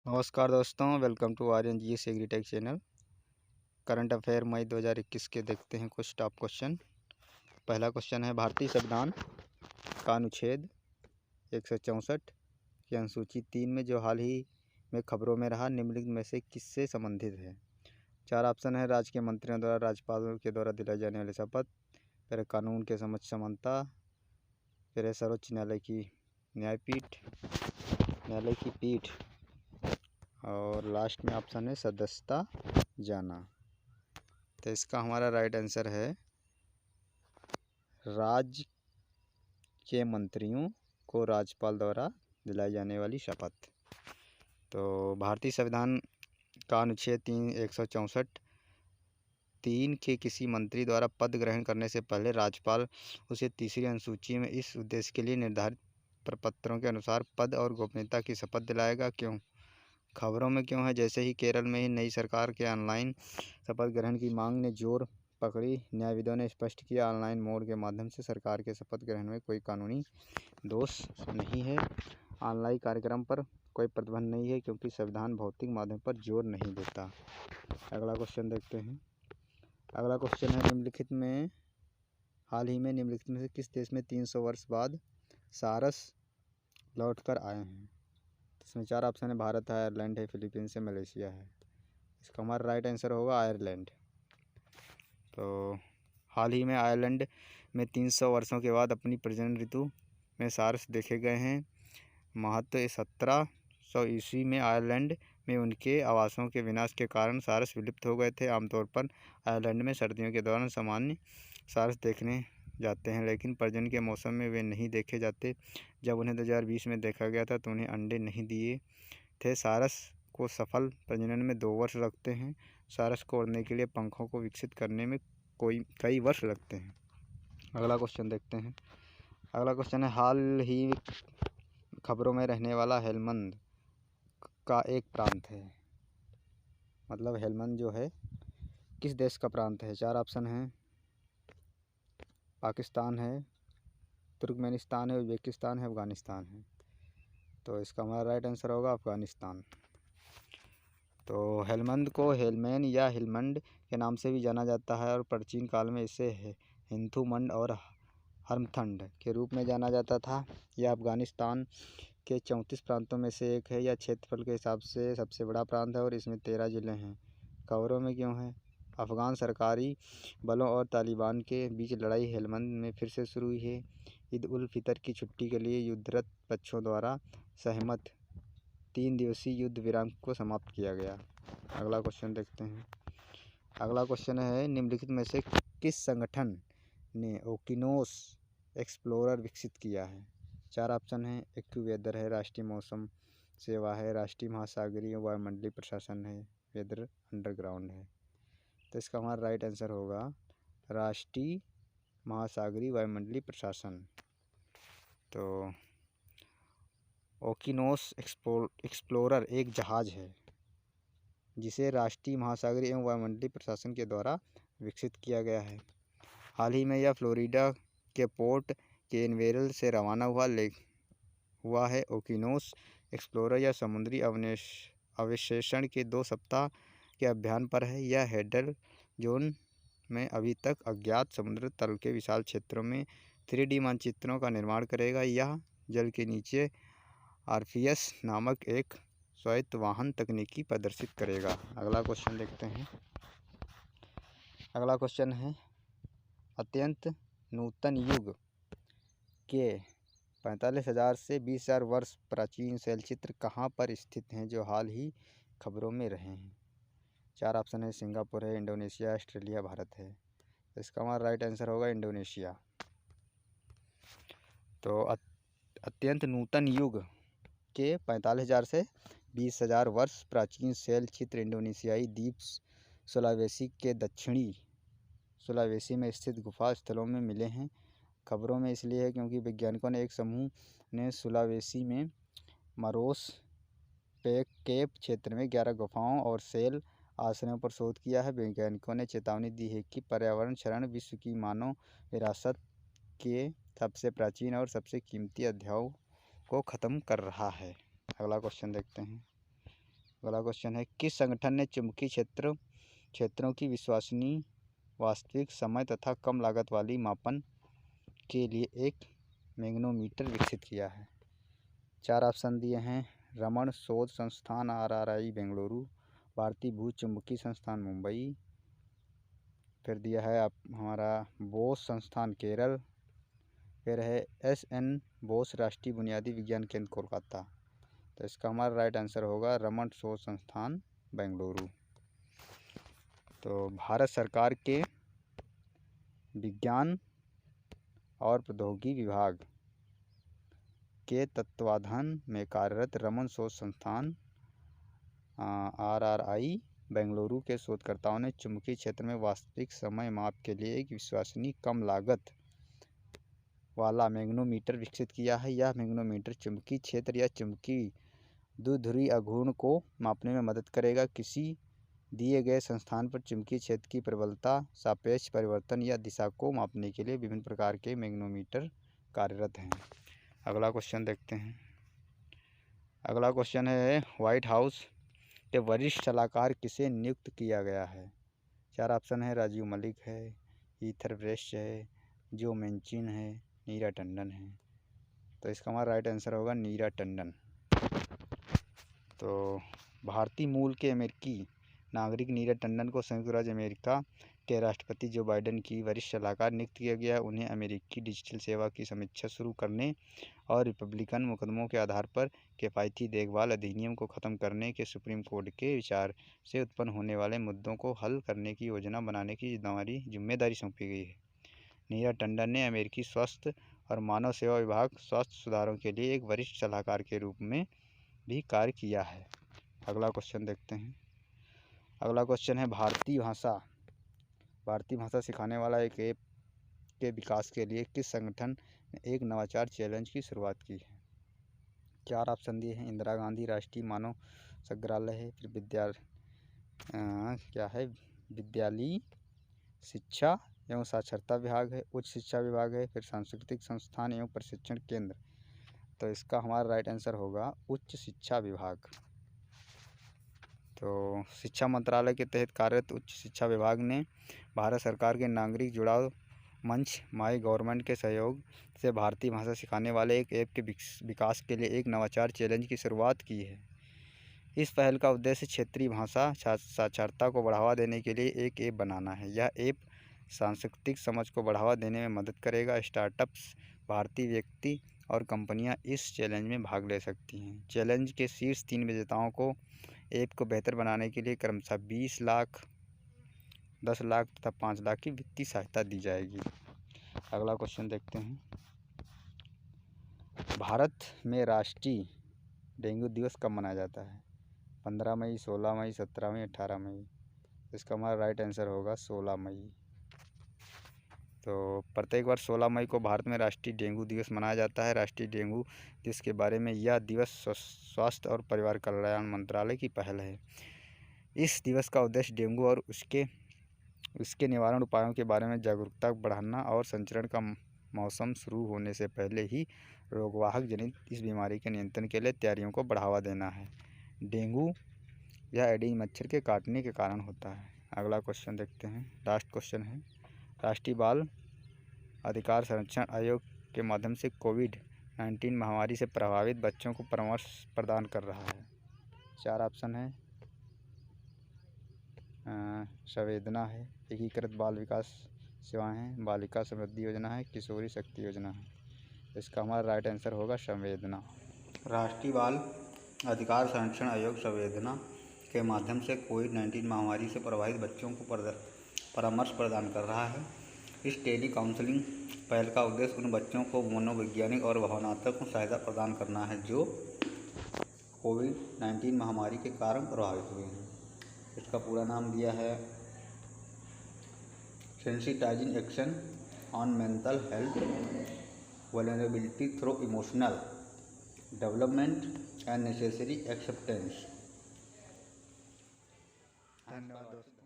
नमस्कार दोस्तों, welcome to Aryan ji agritech channel. Current affair मई 2021 के देखते हैं कुछ टॉप क्वेश्चन। पहला क्वेश्चन है, भारतीय संविधान का अनुच्छेद 164 की अनुसूची 3 में जो हाल ही में खबरों में रहा, निम्नलिखित में से किससे संबंधित है? 4 ऑप्शन है। राज्य के मंत्रियों द्वारा राज्यपाल के द्वारा दिलाई जाने वाली शपथ, फिर कानून के समक्ष समानता, फिर सर्वोच्च न्यायालय की पीठ, और लास्ट में ऑप्शन है सदस्यता जाना। तो इसका हमारा राइट आंसर है राज्य के मंत्रियों को राज्यपाल द्वारा दिलाई जाने वाली शपथ। तो भारतीय संविधान का अनुच्छेद 164(3) के किसी मंत्री द्वारा पद ग्रहण करने से पहले राज्यपाल उसे तीसरी अनुसूची में इस उद्देश्य के लिए निर्धारित प्रपत्रों के अनुसार पद और गोपनीयता की शपथ दिलाएगा। क्यों? खबरों में क्यों है? जैसे ही केरल में ही नई सरकार के ऑनलाइन शपथ ग्रहण की मांग ने जोर पकड़ी, न्यायविदों ने स्पष्ट किया, ऑनलाइन मोड के माध्यम से सरकार के शपथ ग्रहण में कोई कानूनी दोष नहीं है। ऑनलाइन कार्यक्रम पर कोई प्रतिबंध नहीं है, क्योंकि संविधान भौतिक माध्यम पर जोर नहीं देता। अगला क्वेश्चन देखते हैं। अगला क्वेश्चन है, हाल ही में निम्नलिखित में से किस देश में 300 वर्ष बाद सारस लौट कर आए हैं? इसमें 4 ऑप्शन है। भारत है, आयरलैंड है, फिलीपींस है, मलेशिया है। इसका हमारा राइट आंसर होगा आयरलैंड। तो हाल ही में आयरलैंड में 300 वर्षों के बाद अपनी प्रजनन ऋतु में सारस देखे गए हैं। महत्व 1700 ईस्वी में आयरलैंड में उनके आवासों के विनाश के कारण सारस विलुप्त हो गए थे। आमतौर पर आयरलैंड में सर्दियों के दौरान सामान्य सारस देखने जाते हैं, लेकिन प्रजनन के मौसम में वे नहीं देखे जाते। जब उन्हें 2020 में देखा गया था तो उन्हें अंडे नहीं दिए थे। सारस को सफल प्रजनन में 2 वर्ष लगते हैं। सारस को उड़ने के लिए पंखों को विकसित करने में कई वर्ष लगते हैं। अगला क्वेश्चन देखते हैं। अगला क्वेश्चन है, हाल ही खबरों में रहने वाला हेलमंद का एक प्रांत है। मतलब हेलमंद जो है किस देश का प्रांत है? 4 ऑप्शन हैं। पाकिस्तान है, तुर्कमेनिस्तान है, उज़्बेकिस्तान है, अफ़गानिस्तान है। तो इसका हमारा राइट आंसर होगा अफ़गानिस्तान। तो हेलमंद को हेलमैन या हिलमंड के नाम से भी जाना जाता है, और प्राचीन काल में इसे हिंथुमंड और हरमथंड के रूप में जाना जाता था। यह अफ़गानिस्तान के 34 प्रांतों में से एक है। यह क्षेत्रफल के हिसाब से सबसे बड़ा प्रांत है और इसमें 13 ज़िले हैं। खबरों में क्यों है? अफ़गान सरकारी बलों और तालिबान के बीच लड़ाई हेलमंद में फिर से शुरू हुई है। ईद उल फितर की छुट्टी के लिए युद्धरत पक्षों द्वारा सहमत 3 दिवसीय युद्ध विराम को समाप्त किया गया। अगला क्वेश्चन देखते हैं। अगला क्वेश्चन है, निम्नलिखित में से किस संगठन ने ओकिनोस एक्सप्लोरर विकसित किया है? 4 ऑप्शन हैं। एक्यूवेदर है, राष्ट्रीय मौसम सेवा है, राष्ट्रीय महासागरीय वायुमंडलीय प्रशासन है, वेदर अंडरग्राउंड है। तो इसका हमारा राइट आंसर होगा राष्ट्रीय महासागरीय वायुमंडलीय प्रशासन। तो ओकिनोस एक्सप्लोरर एक जहाज़ है जिसे राष्ट्रीय महासागरीय एवं वायुमंडलीय प्रशासन के द्वारा विकसित किया गया है। हाल ही में यह फ्लोरिडा के पोर्ट केनवेरल से रवाना हुआ है। ओकिनोस एक्सप्लोरर या समुद्री अवशेषण के 2 सप्ताह के अभियान पर है। यह हेडल जोन में अभी तक अज्ञात समुद्र तल के विशाल क्षेत्रों में 3D मानचित्रों का निर्माण करेगा। यह जल के नीचे आरपीएस नामक एक स्वायत्त वाहन तकनीकी प्रदर्शित करेगा। अगला क्वेश्चन देखते हैं। अगला क्वेश्चन है, अत्यंत नूतन युग के 45,000 से 20,000 वर्ष प्राचीन शैलचित्र कहाँ पर स्थित हैं जो हाल ही खबरों में रहे हैं? 4 ऑप्शन है। सिंगापुर है, इंडोनेशिया, ऑस्ट्रेलिया, भारत है। तो इसका हमारा राइट आंसर होगा इंडोनेशिया। तो अत्यंत नूतन युग के 45,000 से 20,000 वर्ष प्राचीन शैल चित्र इंडोनेशियाई द्वीप सुलावेसी के दक्षिणी सुलावेसी में स्थित गुफा स्थलों में मिले हैं। खबरों में इसलिए है क्योंकि वैज्ञानिकों ने एक समूह ने सुलावेसी में मारोस केप क्षेत्र में 11 गुफाओं और शैल आश्रयों पर शोध किया है। वैज्ञानिकों ने चेतावनी दी है कि पर्यावरण क्षरण विश्व की मानव विरासत के सबसे प्राचीन और सबसे कीमती अध्यायों को ख़त्म कर रहा है। अगला क्वेश्चन देखते हैं। अगला क्वेश्चन है, किस संगठन ने चुंबकीय क्षेत्रों की विश्वसनीय वास्तविक समय तथा कम लागत वाली मापन के लिए एक मैग्नीमीटर विकसित किया है? 4 ऑप्शन दिए हैं। रमन शोध संस्थान RRI बेंगलुरु, भारतीय भू चुंबकीय संस्थान मुंबई, फिर दिया है आप हमारा बोस संस्थान केरल, फिर है SN बोस राष्ट्रीय बुनियादी विज्ञान केंद्र कोलकाता। तो इसका हमारा राइट आंसर होगा रमन शोध संस्थान बेंगलुरु। तो भारत सरकार के विज्ञान और प्रौद्योगिकी विभाग के तत्वाधान में कार्यरत रमन शोध संस्थान RRI बेंगलुरु के शोधकर्ताओं ने चुंबकीय क्षेत्र में वास्तविक समय माप के लिए एक विश्वसनीय कम लागत वाला मैग्नीमीटर विकसित किया है। यह मैग्नीमीटर चुंबकीय क्षेत्र या चुंबकीय द्विध्रुवीय आघूर्ण को मापने में मदद करेगा। किसी दिए गए स्थान पर चुंबकीय क्षेत्र की प्रबलता, सापेक्ष परिवर्तन या दिशा को मापने के लिए विभिन्न प्रकार के मैग्नीमीटर कार्यरत हैं। अगला क्वेश्चन देखते हैं। अगला क्वेश्चन है, व्हाइट हाउस के वरिष्ठ सलाहकार किसे नियुक्त किया गया है? 4 ऑप्शन है। राजीव मलिक है, ईथर ब्रेस्ट है, जो मेंचिन है, नीरा टंडन है। तो इसका हमारा राइट आंसर होगा नीरा टंडन। तो भारतीय मूल के अमेरिकी नागरिक नीरा टंडन को संयुक्त राज्य अमेरिका के राष्ट्रपति जो बाइडेन की वरिष्ठ सलाहकार नियुक्त किया गया। उन्हें अमेरिकी डिजिटल सेवा की समीक्षा शुरू करने और रिपब्लिकन मुकदमों के आधार पर किफ़ायती देखभाल अधिनियम को ख़त्म करने के सुप्रीम कोर्ट के विचार से उत्पन्न होने वाले मुद्दों को हल करने की योजना बनाने की जिम्मेदारी सौंपी गई है। नीरा टंडन ने अमेरिकी स्वास्थ्य और मानव सेवा विभाग स्वास्थ्य सुधारों के लिए एक वरिष्ठ सलाहकार के रूप में भी कार्य किया है। अगला क्वेश्चन देखते हैं। अगला क्वेश्चन है, भारतीय भाषा सिखाने वाला एक ऐप के विकास के लिए किस संगठन ने एक नवाचार चैलेंज की शुरुआत की है? 4 ऑप्शन दिए हैं। इंदिरा गांधी राष्ट्रीय मानव संग्रहालय है, फिर विद्यालयी शिक्षा एवं साक्षरता विभाग है, उच्च शिक्षा विभाग है, फिर सांस्कृतिक संस्थान एवं प्रशिक्षण केंद्र। तो इसका हमारा राइट आंसर होगा उच्च शिक्षा विभाग। तो शिक्षा मंत्रालय के तहत कार्यरत उच्च शिक्षा विभाग ने भारत सरकार के नागरिक जुड़ाव मंच माई गवर्नमेंट के सहयोग से भारतीय भाषा सिखाने वाले एक ऐप के विकास के लिए एक नवाचार चैलेंज की शुरुआत की है। इस पहल का उद्देश्य क्षेत्रीय भाषा साक्षरता को बढ़ावा देने के लिए एक ऐप बनाना है। यह ऐप सांस्कृतिक समझ को बढ़ावा देने में मदद करेगा। स्टार्टअप्स, भारतीय व्यक्ति और कंपनियां इस चैलेंज में भाग ले सकती हैं। चैलेंज के शीर्ष 3 विजेताओं को ऐप को बेहतर बनाने के लिए क्रमशः 20 लाख, 10 लाख तथा 5 लाख की वित्तीय सहायता दी जाएगी। अगला क्वेश्चन देखते हैं। भारत में राष्ट्रीय डेंगू दिवस कब मनाया जाता है? 15 मई, 16 मई, 17 मई, 18 मई। इसका हमारा राइट आंसर होगा 16 मई। तो प्रत्येक वर्ष 16 मई को भारत में राष्ट्रीय डेंगू दिवस मनाया जाता है। राष्ट्रीय डेंगू दिवस के बारे में यह दिवस स्वास्थ्य और परिवार कल्याण मंत्रालय की पहल है। इस दिवस का उद्देश्य डेंगू और उसके निवारण उपायों के बारे में जागरूकता बढ़ाना और संचरण का मौसम शुरू होने से पहले ही रोगवाहक जनित इस बीमारी के नियंत्रण के लिए तैयारियों को बढ़ावा देना है। डेंगू या एडीज मच्छर के काटने के कारण होता है। अगला क्वेश्चन देखते हैं। लास्ट क्वेश्चन है, राष्ट्रीय बाल अधिकार संरक्षण आयोग के माध्यम से कोविड-19 महामारी से प्रभावित बच्चों को परामर्श प्रदान कर रहा है। 4 ऑप्शन है। संवेदना है, एकीकृत बाल विकास सेवाएं हैं, बालिका समृद्धि योजना है, किशोरी शक्ति योजना है। इसका हमारा राइट आंसर होगा संवेदना। राष्ट्रीय बाल अधिकार संरक्षण आयोग संवेदना के माध्यम से कोविड-19 महामारी से प्रभावित बच्चों को परामर्श प्रदान कर रहा है। इस टेली काउंसलिंग पहल का उद्देश्य उन बच्चों को मनोवैज्ञानिक और भावनात्मक सहायता प्रदान करना है जो कोविड-19 महामारी के कारण प्रभावित हुए हैं। इसका पूरा नाम दिया है sensitising action on mental health vulnerability through emotional development and necessary acceptance. धन्यवाद दोस्तों।